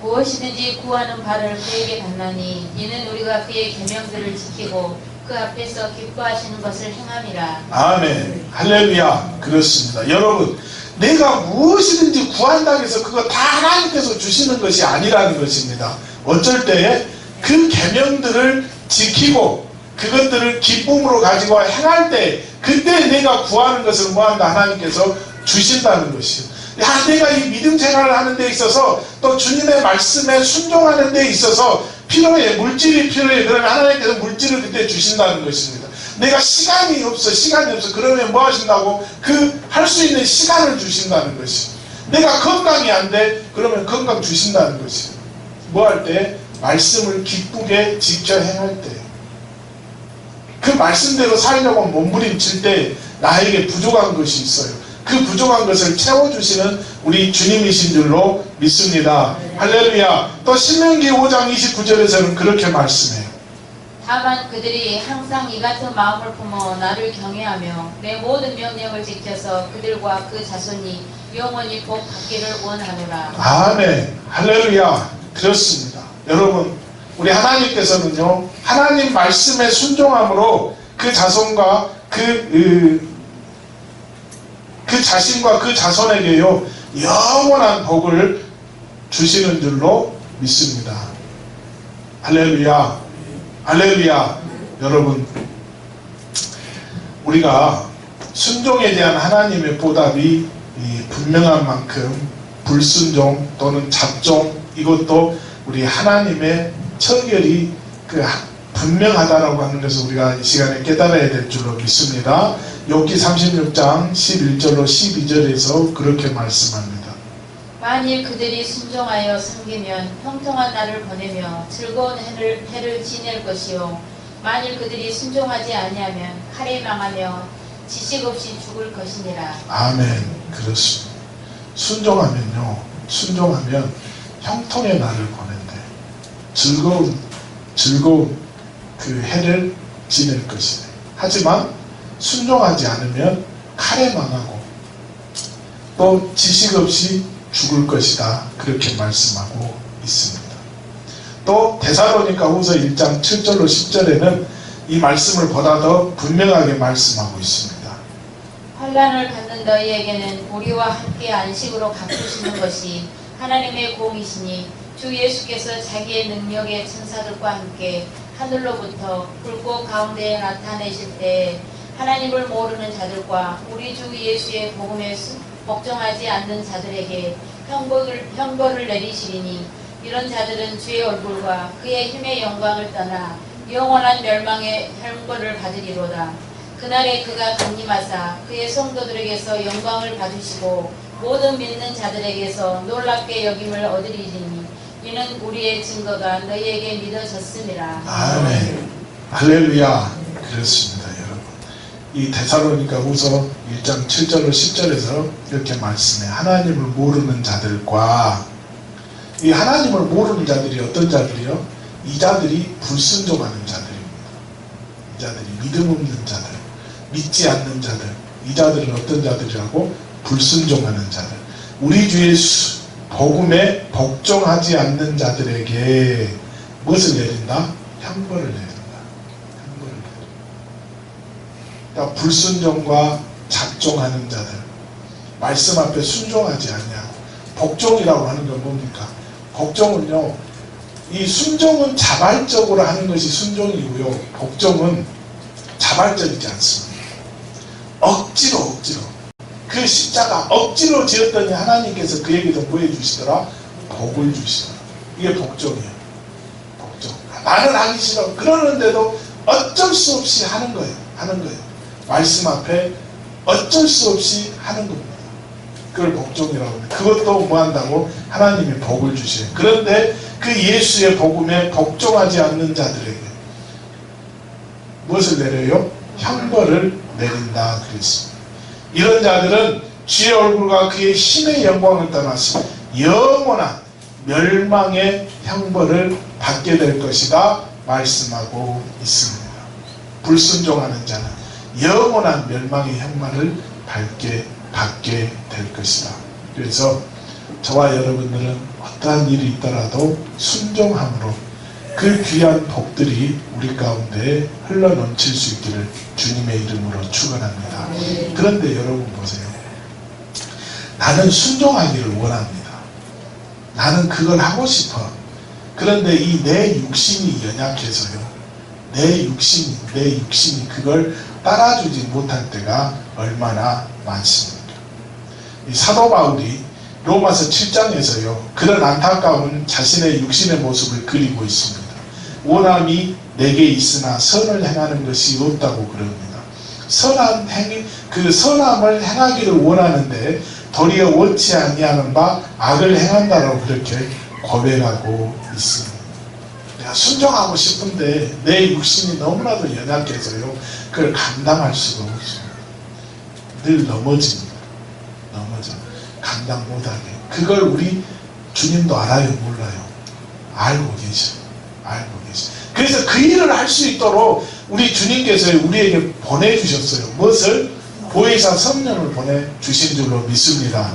무엇이든지 구하는 바를 그에게 받나니 이는 우리가 그의 계명들을 지키고 그 앞에서 기뻐하시는 것을 행함이라. 아멘. 할렐루야. 그렇습니다. 여러분, 내가 무엇이든지 구한다고 해서 그거 다 하나님께서 주시는 것이 아니라는 것입니다. 어쩔 때에 그 계명들을 지키고 그것들을 기쁨으로 가지고 행할 때, 그때 내가 구하는 것을 뭐한다? 하나님께서 주신다는 것이요. 야, 내가 이 믿음 생활을 하는 데 있어서 또 주님의 말씀에 순종하는 데 있어서 필요해, 물질이 필요해. 그러면 하나님께서 물질을 그때 주신다는 것입니다. 내가 시간이 없어. 그러면 뭐 하신다고? 그 할 수 있는 시간을 주신다는 것이. 내가 건강이 안 돼. 그러면 건강 주신다는 것이. 뭐 할 때? 말씀을 기쁘게 지켜 행할 때. 그 말씀대로 살려고 몸부림칠 때 나에게 부족한 것이 있어요. 그 부족한 것을 채워주시는 우리 주님이신 줄로 믿습니다. 할렐루야. 또 신명기 5장 29절에서는 그렇게 말씀해요. 다만 그들이 항상 이 같은 마음을 품어 나를 경외하며 내 모든 명령을 지켜서 그들과 그 자손이 영원히 복 받기를 원하노라. 아멘. 할렐루야. 그렇습니다. 여러분, 우리 하나님께서는요, 하나님 말씀에 순종함으로 그 자손과 그 자신과 그 자손에게요, 영원한 복을 주시는 줄로 믿습니다. 할렐루야. 할렐루야. 여러분, 우리가 순종에 대한 하나님의 보답이 분명한 만큼 불순종 또는 잡종, 이것도 우리 하나님의 처결이 분명하다라고 하는 것을 우리가 이 시간에 깨달아야 될 줄로 믿습니다. 욥기 36장 11절로 12절에서 그렇게 말씀합니다. 만일 그들이 순종하여 섬기면 형통한 날을 보내며 즐거운 해를 지낼 것이요 만일 그들이 순종하지 아니하면 칼에 망하며 지식 없이 죽을 것이니라. 아멘. 그렇습니다. 순종하면 형통의 날을 보낸대. 즐거운 그 해를 지낼 것이래. 하지만 순종하지 않으면 칼에 망하고 또 지식 없이 죽을 것이다. 그렇게 말씀하고 있습니다. 또 데살로니가후서 1장 7절로 10절에는 이 말씀을 보다 더 분명하게 말씀하고 있습니다. 환난을 받는 너희에게는 우리와 함께 안식으로 갚으시는 것이 하나님의 공이시니 주 예수께서 자기의 능력의 천사들과 함께 하늘로부터 불꽃 가운데에 나타내실 때 하나님을 모르는 자들과 우리 주 예수의 복음에 복종하지 않는 자들에게 형벌을 내리시리니 이런 자들은 주의 얼굴과 그의 힘의 영광을 떠나 영원한 멸망의 형벌을 받으리로다. 그날에 그가 강림하사 그의 성도들에게서 영광을 받으시고 모든 믿는 자들에게서 놀랍게 여김을 얻으리니 이는 우리의 증거가 너희에게 믿어졌음이라. 아멘. 할렐루야. 그렇습니다, 여러분. 이 데살로니가후서 1장 7절로 10절에서 이렇게 말씀해. 하나님을 모르는 자들과, 이 하나님을 모르는 자들이 어떤 자들이요? 이 자들이 불순종하는 자들입니다. 이 자들이 믿음 없는 자들, 믿지 않는 자들. 이 자들은 어떤 자들이라고? 불순종하는 자들. 우리 주의 복음에 복종하지 않는 자들에게 무엇을 내린다? 형벌을 내린다. 형벌을 내린다. 그러니까 불순종과 작종하는 자들, 말씀 앞에 순종하지 않냐고. 복종이라고 하는 건 뭡니까? 복종은요, 이 순종은 자발적으로 하는 것이 순종이고요, 복종은 자발적이지 않습니다. 억지로 그 십자가 억지로 지었더니 하나님께서 그에게도 뭐 해주시더라? 복을 주시더라. 이게 복종이에요. 복종. 나는 하기 싫어. 그러는데도 어쩔 수 없이 하는 거예요. 하는 거예요. 말씀 앞에 어쩔 수 없이 하는 겁니다. 그걸 복종이라고 합니다. 그것도 뭐 한다고? 하나님이 복을 주셔요. 그런데 그 예수의 복음에 복종하지 않는 자들에게 무엇을 내려요? 형벌을 내린다 그랬습니다. 이런 자들은 주의 얼굴과 그의 힘의 영광을 떠나서 영원한 멸망의 형벌을 받게 될 것이다 말씀하고 있습니다. 불순종하는 자는 영원한 멸망의 형벌을 받게 될 것이다. 그래서 저와 여러분들은 어떠한 일이 있더라도 순종함으로 그 귀한 복들이 우리 가운데 흘러넘칠 수 있기를 주님의 이름으로 축원합니다. 그런데 여러분 보세요. 나는 순종하기를 원합니다. 나는 그걸 하고 싶어. 그런데 이 내 육신이 연약해서요. 내 육신이 그걸 따라주지 못할 때가 얼마나 많습니까? 이 사도 바울이 로마서 7장에서요. 그런 안타까운 자신의 육신의 모습을 그리고 있습니다. 원함이 내게 있으나 선을 행하는 것이 없다고 그럽니다. 그 선함을 행하기를 원하는데 도리어 원치 아니하는 바 악을 행한다라고 그렇게 고백하고 있습니다. 내가 순종하고 싶은데 내 육신이 너무나도 연약해서요. 그걸 감당할 수가 없습니다. 늘 넘어집니다. 감당 못하게. 그걸 우리 주님도 알아요, 몰라요? 알고 계셔요. 그래서 그 일을 할 수 있도록 우리 주님께서 우리에게 보내주셨어요. 무엇을? 보혜사 성령을 보내주신 줄로 믿습니다.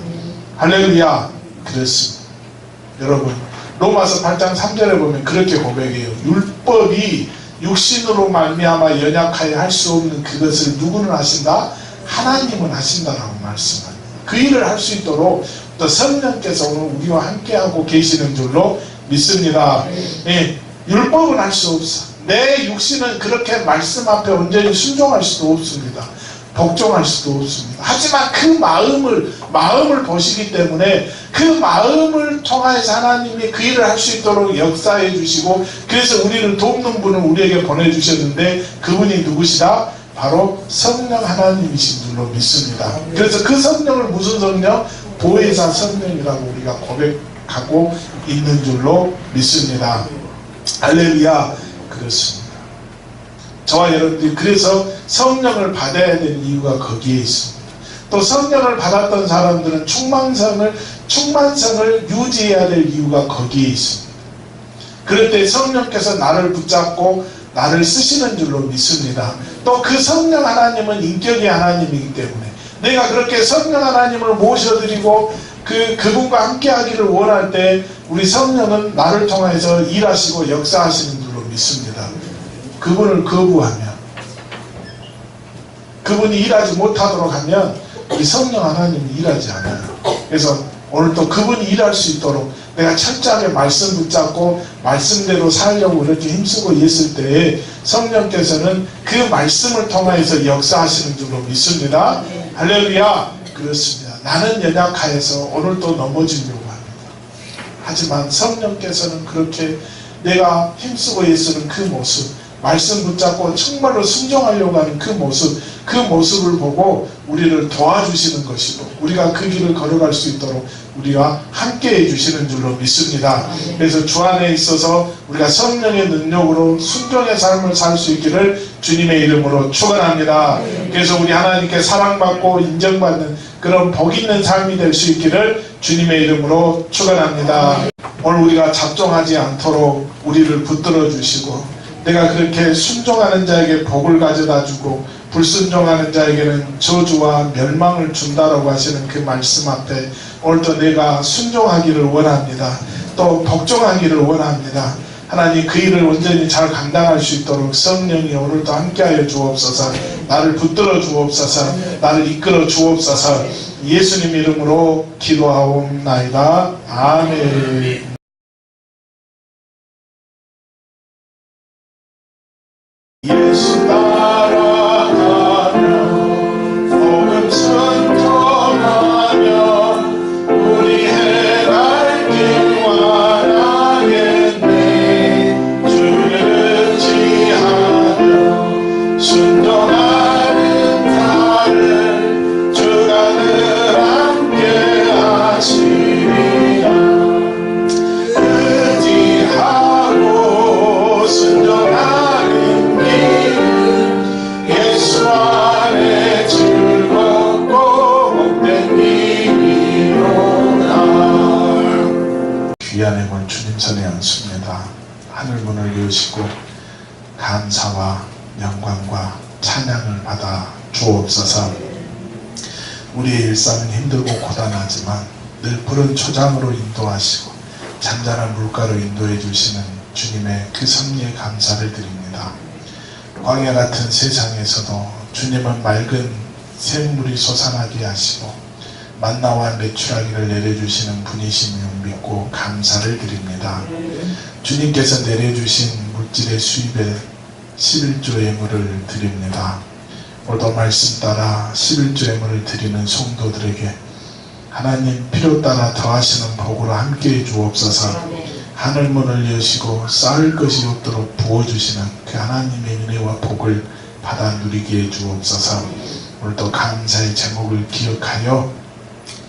할렐루야. 그렇습니다. 여러분 로마서 8장 3절에 보면 그렇게 고백해요. 율법이 육신으로 말미암아 연약하여 할 수 없는 그것을 누구는 하신다? 하나님은 하신다라고 말씀합니다. 그 일을 할 수 있도록 또 성령께서 오늘 우리와 함께하고 계시는 줄로 믿습니다. 예, 율법은 할 수 없어. 내 육신은 그렇게 말씀 앞에 온전히 순종할 수도 없습니다. 복종할 수도 없습니다. 하지만 그 마음을 보시기 때문에 그 마음을 통하여서 하나님이 그 일을 할 수 있도록 역사해 주시고 그래서 우리를 돕는 분을 우리에게 보내주셨는데 그분이 누구시다? 바로 성령 하나님이신 줄로 믿습니다. 그래서 그 성령을 무슨 성령? 보혜사 성령이라고 우리가 고백하고 있는 줄로 믿습니다. 할렐루야. 그렇습니다. 저와 여러분들이 그래서 성령을 받아야 되는 이유가 거기에 있습니다. 또 성령을 받았던 사람들은 충만성을 유지해야 될 이유가 거기에 있습니다. 그럴 때 성령께서 나를 붙잡고 나를 쓰시는 줄로 믿습니다. 또 그 성령 하나님은 인격의 하나님이기 때문에 내가 그렇게 성령 하나님을 모셔드리고 그분과 함께 하기를 원할 때 우리 성령은 나를 통해서 일하시고 역사하시는 줄로 믿습니다. 그분을 거부하면 그분이 일하지 못하도록 하면 우리 성령 하나님이 일하지 않아요. 그래서 오늘 또 그분이 일할 수 있도록 내가 철저하게 말씀 붙잡고 말씀대로 살려고 이렇게 힘쓰고 있을 때에 성령께서는 그 말씀을 통해서 역사하시는 줄로 믿습니다. 할렐루야. 그렇습니다. 나는 연약하여서 오늘 또 넘어지려고 합니다. 하지만 성령께서는 그렇게 내가 힘쓰고 애쓰는 그 모습 말씀 붙잡고 정말로 순종하려고 하는 그 모습을 보고 우리를 도와주시는 것이고 우리가 그 길을 걸어갈 수 있도록 우리와 함께 해주시는 줄로 믿습니다. 그래서 주 안에 있어서 우리가 성령의 능력으로 순종의 삶을 살 수 있기를 주님의 이름으로 축원합니다. 그래서 우리 하나님께 사랑받고 인정받는 그런 복 있는 삶이 될 수 있기를 주님의 이름으로 축원합니다. 오늘 우리가 잡종하지 않도록 우리를 붙들어 주시고 내가 그렇게 순종하는 자에게 복을 가져다 주고 불순종하는 자에게는 저주와 멸망을 준다라고 하시는 그 말씀 앞에 오늘도 내가 순종하기를 원합니다. 또 복종하기를 원합니다. 하나님 그 일을 온전히 잘 감당할 수 있도록 성령이 오늘도 함께하여 주옵소서. 나를 붙들어 주옵소서. 나를 이끌어 주옵소서. 예수님 이름으로 기도하옵나이다. 아멘. 예수 따라가며 복음 선포 연수입니다. 하늘문을 여시고 감사와 영광과 찬양을 받아 주옵소서. 우리의 일상은 힘들고 고단하지만 늘 푸른 초장으로 인도하시고 잔잔한 물가로 인도해 주시는 주님의 그 섭리에 감사를 드립니다. 광야 같은 세상에서도 주님은 맑은 샘물이 솟아나게 하시고 만나와 메추라기를 내려주시는 분이심을 믿고 감사를 드립니다. 주님께서 내려주신 물질의 수입에 11조 예물을 드립니다. 오늘도 말씀 따라 11조 예물을 드리는 성도들에게 하나님 필요 따라 더하시는 복으로 함께해 주옵소서. 하늘문을 여시고 쌓을 것이 없도록 부어주시는 그 하나님의 은혜와 복을 받아 누리게 해 주옵소서. 오늘도 감사의 제목을 기억하여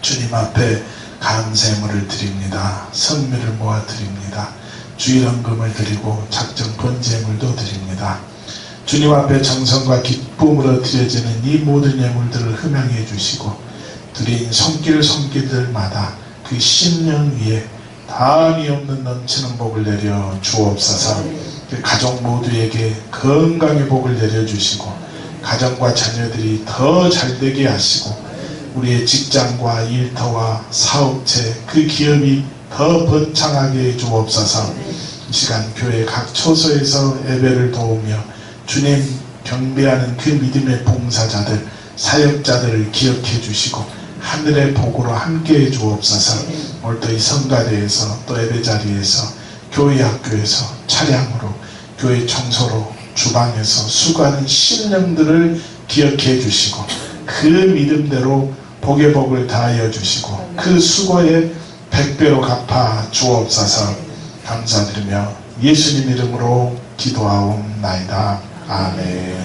주님 앞에 감사의물을 드립니다. 선물을 모아 드립니다. 주일헌금을 드리고 작정 번제물도 드립니다. 주님 앞에 정성과 기쁨으로 드려지는 이 모든 예물들을 흠양해 주시고 드린 손길들마다 그 심령 위에 다함이 없는 넘치는 복을 내려 주옵소서. 그 가족 모두에게 건강의 복을 내려주시고 가정과 자녀들이 더 잘되게 하시고 우리의 직장과 일터와 사업체 그 기업이 더 번창하게 해 주옵소서. 이 시간 교회 각 처소에서 예배를 도우며 주님 경배하는 그 믿음의 봉사자들 사역자들을 기억해 주시고 하늘의 복으로 함께해 주옵소서. 오늘도 이 성가대에서 또 예배자리에서 교회 학교에서 차량으로 교회 청소로 주방에서 수고하는 심령들을 기억해 주시고 그 믿음대로 복의 복을 다하여 주시고 그 수고에 100배로 갚아 주옵소서. 감사드리며 예수님 이름으로 기도하옵나이다. 아멘.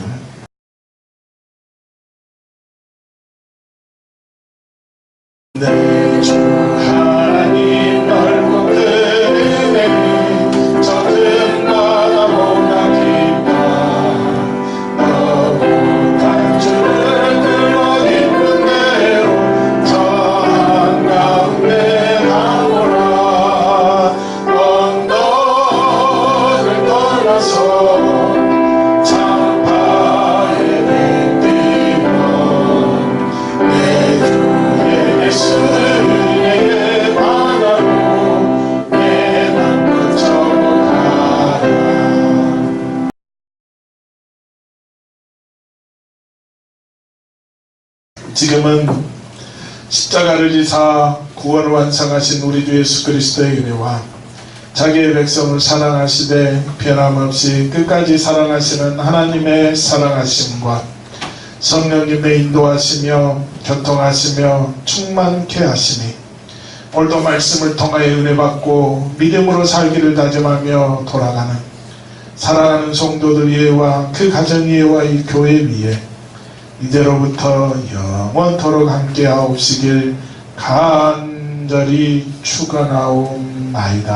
내 주 하나님 넓고 큰 은혜 저 틈마다 보다 깊다. 너무 단주를 들어 깊은 대로 저 한가운데 나오라. 언덕을 떠나서 창파에 내뛰면 내 주의 예수에게 반하고 내 맘 붙여가라. 지금은 십자가를 지사 구원을 완성하신 우리 주 예수 그리스도의 은혜와 자기의 백성을 사랑하시되 변함없이 끝까지 사랑하시는 하나님의 사랑하심과 성령님의 인도하시며 교통하시며 충만케 하시니 오늘도 말씀을 통하여 은혜 받고 믿음으로 살기를 다짐하며 돌아가는 사랑하는 성도들 위에와 그 가정 위에와 이 교회 위에 이제로부터 영원토록 함께하옵시길 간절히 축원하옵나이다.